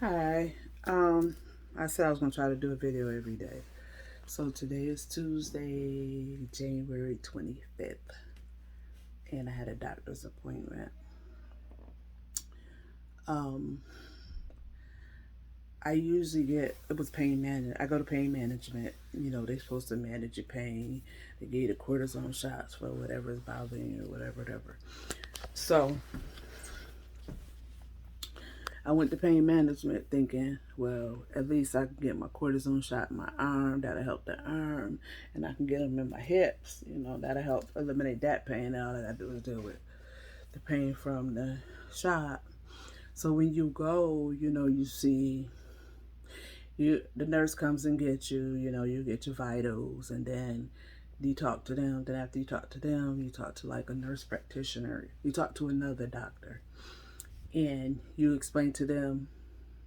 Hi. I said I was gonna try to do a video every day. So today is Tuesday, January 25th, and I had a doctor's appointment. Um, I usually it was pain management. I go to pain management. They're supposed to manage your pain. They give you the cortisone shots for whatever is bothering you, whatever. So I went to pain management thinking, well, at least I can get my cortisone shot in my arm. That'll help the arm. And I can get them in my hips. That'll help eliminate that pain. All I got to do is deal with the pain from the shot. So when you go, you see, the nurse comes and gets you. You get your vitals. And then you talk to them. Then after you talk to them, you talk to like a nurse practitioner. You talk to another doctor. And you explain to them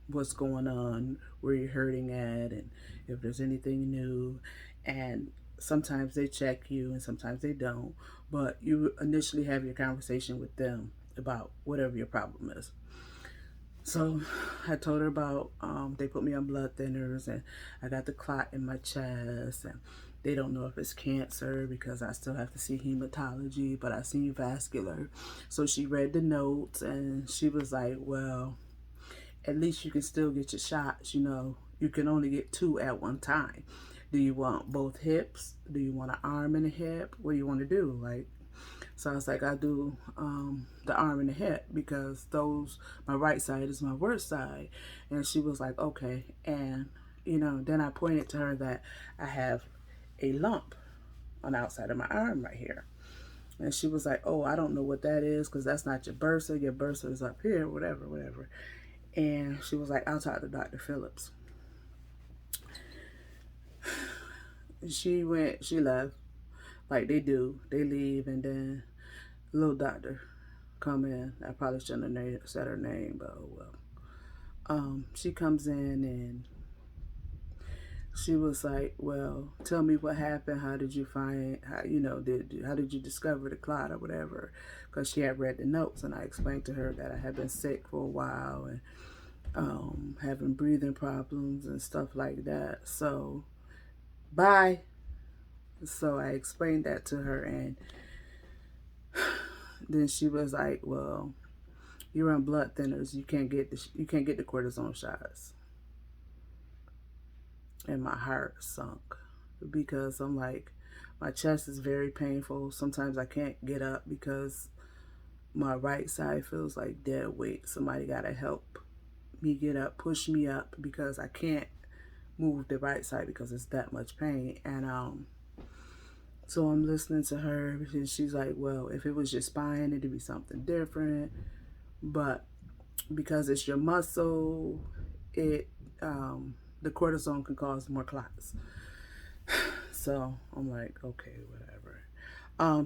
what's going on, where you're hurting at, and if there's anything new. And sometimes they check you and sometimes they don't. But you initially have your conversation with them about whatever your problem is. So I told her about they put me on blood thinners and I got the clot in my chest, and they don't know if it's cancer because I still have to see hematology, but I see vascular. So she read the notes and she was like, well, at least you can still get your shots. You can only get two at one time. Do you want both hips? Do you want an arm and a hip? What do you want to do? So I was like, I do the arm and the hip because my right side is my worst side. And she was like, okay. And, then I pointed to her that I have a lump on the outside of my arm right here. And she was like, oh, I don't know what that is because that's not your bursa. Your bursa is up here, whatever. And she was like, I'll talk to Dr. Phillips. She left like they do. They leave, and then the little doctor come in. I probably shouldn't have said her name, but oh well. She comes in and she was like, well, tell me what happened. How did you find, how did you discover the clot or whatever? Because she had read the notes, and I explained to her that I had been sick for a while and having breathing problems and stuff like that. So, bye. So I explained that to her, and then she was like, "Well, you're on blood thinners. You can't get the cortisone shots." And my heart sunk because I'm like, my chest is very painful. Sometimes I can't get up because my right side feels like dead weight. Somebody gotta help me get up, push me up because I can't move the right side because it's that much pain. And so I'm listening to her and she's like, well, if it was your spine, it'd be something different. But because it's your muscle, the cortisone can cause more clots. So I'm like, okay, whatever.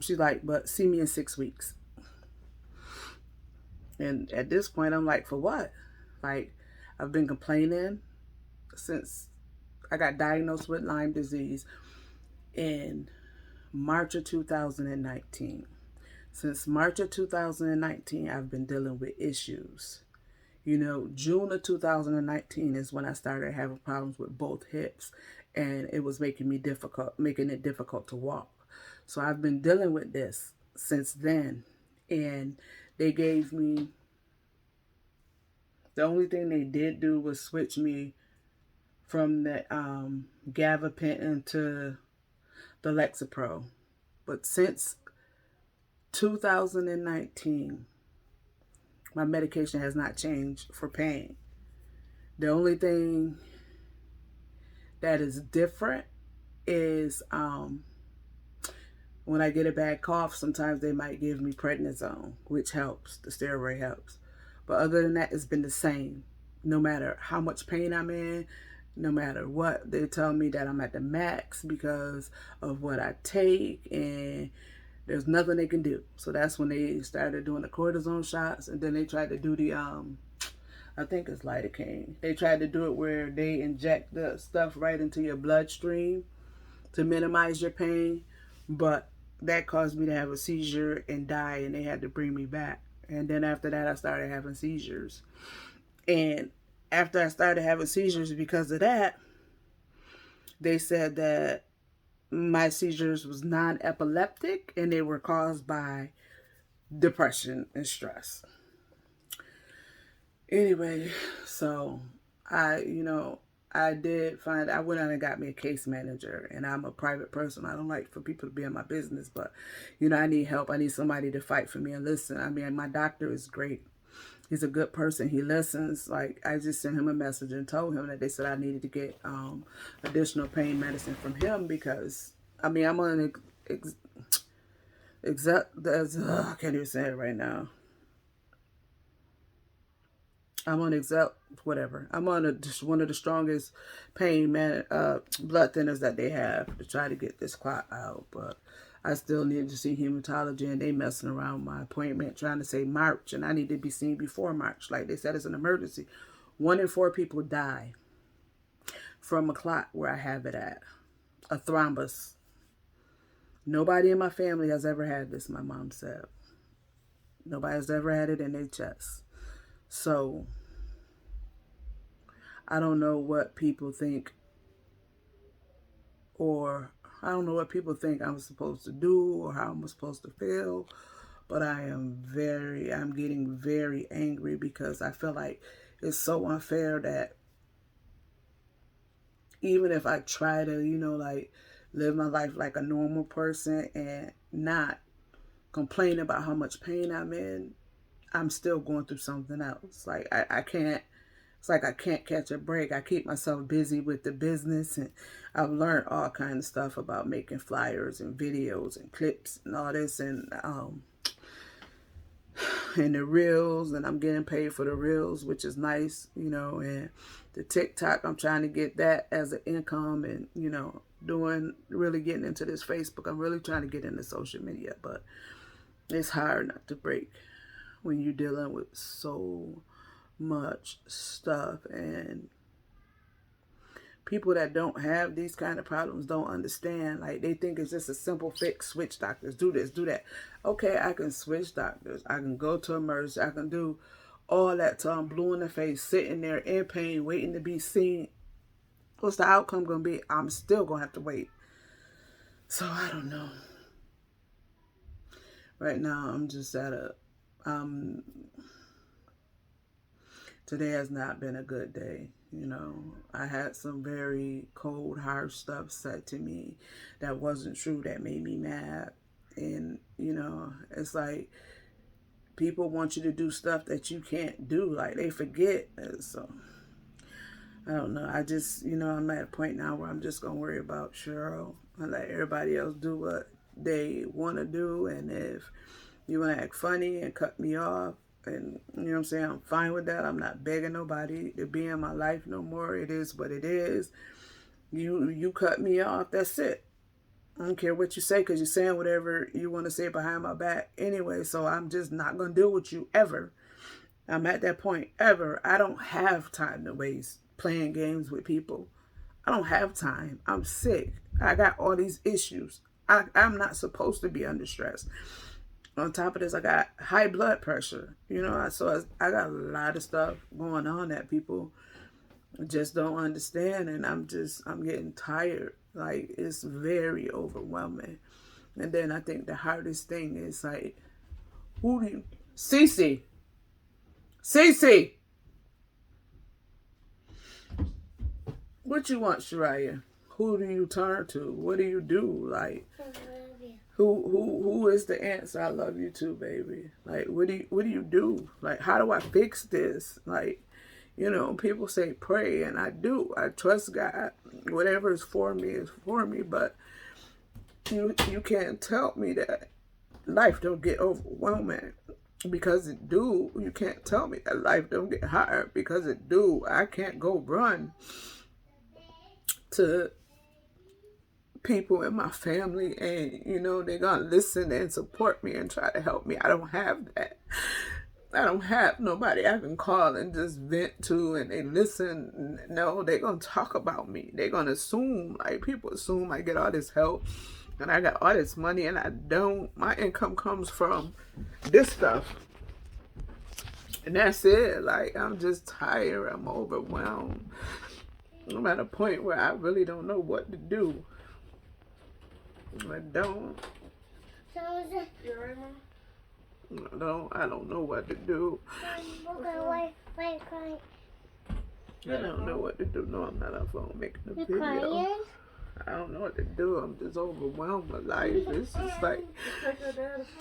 She's like, but see me in 6 weeks. And at this point, I'm like, for what? Like, I've been complaining since I got diagnosed with Lyme disease in March of 2019. Since March of 2019, I've been dealing with issues. June of 2019 is when I started having problems with both hips, and it was making it difficult to walk. So I've been dealing with this since then, and they gave me, the only thing they did do was switch me from the gabapentin to the Lexapro. But since 2019, my medication has not changed for pain. The only thing that is different is when I get a bad cough, sometimes they might give me prednisone, which helps. The steroid helps. But other than that, it's been the same. No matter how much pain I'm in, no matter what, they tell me that I'm at the max because of what I take, and there's nothing they can do. So that's when they started doing the cortisone shots, and then they tried to do the I think it's lidocaine. They tried to do it where they inject the stuff right into your bloodstream to minimize your pain, but that caused me to have a seizure and die, and they had to bring me back. And then after that, I started having seizures. And after I started having seizures because of that, they said that my seizures was non-epileptic and they were caused by depression and stress. Anyway, so I did find, I went out and got me a case manager, and I'm a private person. I don't like for people to be in my business, but I need help. I need somebody to fight for me and listen. I mean, my doctor is great. He's a good person. He listens. Like, I just sent him a message and told him that they said I needed to get additional pain medicine from him because, I mean, I'm on an I can't even say it right now. I'm on whatever. I'm on one of the strongest blood thinners that they have to try to get this clot out. But I still need to see hematology, and they messing around with my appointment, trying to say March, and I need to be seen before March. Like they said, it's an emergency. 1 in 4 people die from a clot where I have it at. A thrombus. Nobody in my family has ever had this, my mom said. Nobody has ever had it in their chest. So, I don't know what people think, or I don't know what people think I'm supposed to do or how I'm supposed to feel, but I'm getting very angry because I feel like it's so unfair that even if I try to, like live my life like a normal person and not complain about how much pain I'm in, I'm still going through something else. Like I can't, it's like I can't catch a break. I keep myself busy with the business, and I've learned all kinds of stuff about making flyers and videos and clips and all this, and the reels, and I'm getting paid for the reels, which is nice, and the TikTok, I'm trying to get that as an income, and really getting into this Facebook. I'm really trying to get into social media, but it's hard not to break when you're dealing with so much stuff, and people that don't have these kind of problems don't understand. Like, they think it's just a simple fix. Switch doctors, do this, do that. Okay, I can switch doctors. I can go to emergency. I can do all that till I'm blue in the face, sitting there in pain, waiting to be seen. What's the outcome going to be? I'm still going to have to wait. So, I don't know. Right now, I'm just at a... today has not been a good day. I had some very cold, harsh stuff said to me that wasn't true, that made me mad. And, it's like people want you to do stuff that you can't do. Like, they forget. So, I don't know. I just, I'm at a point now where I'm just going to worry about Cheryl and let everybody else do what they want to do. And if you want to act funny and cut me off, and you know what I'm saying, I'm fine with that. I'm not begging nobody to be in my life no more. It is what it is. You cut me off, that's it. I don't care what you say, because you're saying whatever you want to say behind my back anyway. So I'm just not going to deal with you ever. I'm at that point ever. I don't have time to waste playing games with people. I don't have time. I'm sick. I got all these issues. I'm not supposed to be under stress. On top of this, I got high blood pressure. So I got a lot of stuff going on that people just don't understand. And I'm getting tired. Like, it's very overwhelming. And then I think the hardest thing is, like, who do you... Cece! What you want, Shariah? Who do you turn to? What do you do? Like... Who is the answer? I love you too, baby. Like, what do you do? Like, how do I fix this? Like, people say pray, and I do. I trust God. Whatever is for me is for me. But you can't tell me that life don't get overwhelming, because it do. You can't tell me that life don't get hard, because it do. I can't go run to people in my family and they're gonna listen and support me and try to help me. I don't have that. I don't have nobody I can call and just vent to and they listen. No, they're gonna talk about me. They're gonna assume, like, people assume I get all this help and I got all this money, and I don't. My income comes from this stuff. And that's it. Like, I'm just tired. I'm overwhelmed. I'm at a point where I really don't know what to do. I don't. You alright, Mom? I don't know what to do. Why crying? I don't know what to do. No, I'm not on phone making a You video. crying? I don't know what to do. I'm just overwhelmed with life. It's just like,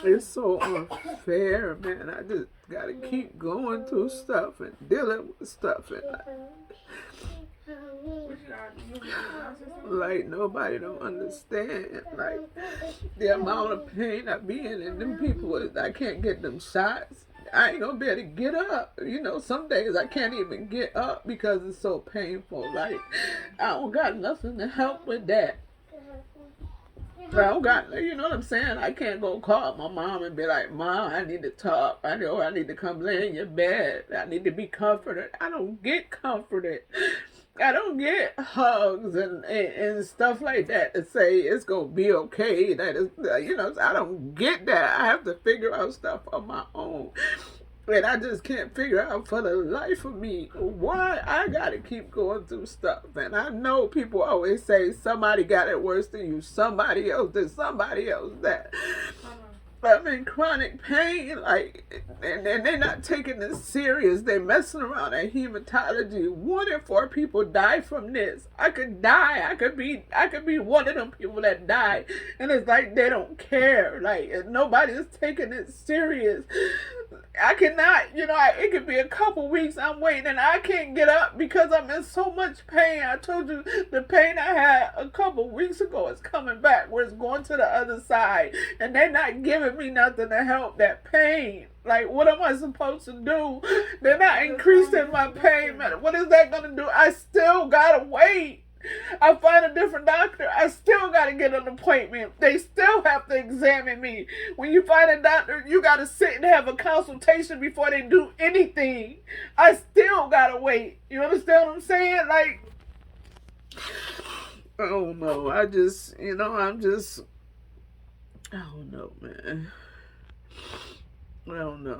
it's so unfair, man. I just gotta keep going through stuff and dealing with stuff. And like nobody don't understand. Like, the amount of pain I be in, and them people, I can't get them shots. I ain't gonna be able to get up. You know, some days I can't even get up because it's so painful. Like, I don't got nothing to help with that. I don't got, you know what I'm saying? I can't go call my mom and be like, Mom, I need to talk. I know I need to come lay in your bed. I need to be comforted. I don't get comforted. I don't get hugs and stuff like that to say it's going to be okay. That is, you know, I don't get that. I have to figure out stuff on my own. And I just can't figure out for the life of me why I got to keep going through stuff. And I know people always say somebody got it worse than you. Somebody else this, somebody else that. I'm in chronic pain, like, and they're not taking this serious. They're messing around at hematology. 1 in 4 people die from this. I could die. I could be one of them people that die, and it's like they don't care. Like, nobody's taking it serious. I cannot, you know, it could be a couple weeks I'm waiting and I can't get up because I'm in so much pain. I told you the pain I had a couple weeks ago is coming back, where it's going to the other side, and they're not giving me nothing to help that pain. Like, what am I supposed to do? They're not increasing my pain. What is that going to do? I still got to wait. I find a different doctor. I still got to get an appointment. They still have to examine me. When you find a doctor, you got to sit and have a consultation before they do anything. I still got to wait. You understand what I'm saying? Like, I don't know. I just, you know, I don't know, man. I don't know.